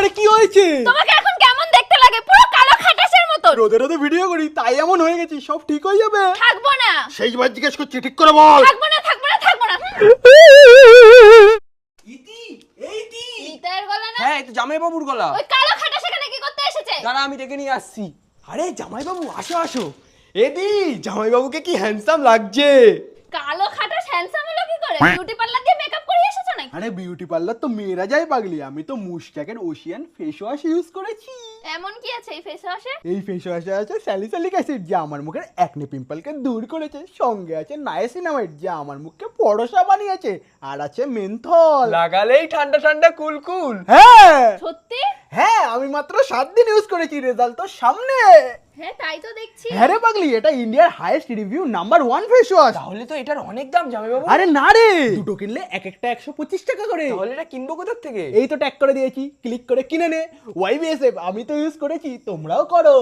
আরে কি হয়েছে? তোমাকে এখন কেমন দেখতে লাগে? পুরো কালো খাটাসের মতো। রোদে রোদে ভিডিও করি তাই এমন হয়ে গেছি, সব ঠিক হয়ে যাবে। থাকবো না। সেইবার জিজ্ঞেস করছি, ঠিক করে বল। থাকবো না, থাকবো না, থাকবো না। ইতি, এইটি। ইতার গলা না? হ্যাঁ, এই তো জামাইবাবুর গলা। ওই কালো খাটাস এখানে কি করতে এসেছে? দাঁড়া, আমি ডেকে নিয়ে আসছি। আরে জামাইবাবু আসো আসো। এদি জামাইবাবুকে কি হ্যান্ডসাম লাগছে। কালো খাটাস হ্যান্ডসাম হলো কি করে? বিউটি পার্লার দিয়ে মেকআপ করিয়ে এসেছো নাকি? আরে বিউটি পার্লার তো মেয়েরা যায় পাগলি, আমি তো মুশটাকের ওশিয়ান ফেস ওয়াশ ইউজ করেছি। এমন কি আছে এই ফেস ওয়াশে? এই ফেস ওয়াশে আছে স্যালিসালিক অ্যাসিড, যা আমার মুখের অ্যাকনে পিম্পলকে দূর করেছে। সঙ্গে আছে নায়াসিনামাইড, যা আমার মুখকে পরশা বানিয়েছে। আর আছে মেন্থল। লাগালেই ঠান্ডা ঠান্ডা কুলকুল। হ্যাঁ সত্যি? হ্যাঁ, আমি মাত্র 7 দিন ইউজ করেছি, রেজাল্ট তো সামনে। হ্যাঁ তাই তো দেখছি। হ্যাঁ রে পাগলি, এটা ইন্ডিয়ার highest review number 1 face wash. তাহলে তো এটার অনেক দাম জামাইবাবু। আরে না রে, দুটো কিনলে এক একটা 125 টাকা করে। তাহলে এটা কিনবো কোথা থেকে? এই তো ট্যাগ করে দিয়েছি, ক্লিক করে কিনে নে। ওয়াইবিএসএফ আমি তো ইউজ করেছি, তোমরাও করো।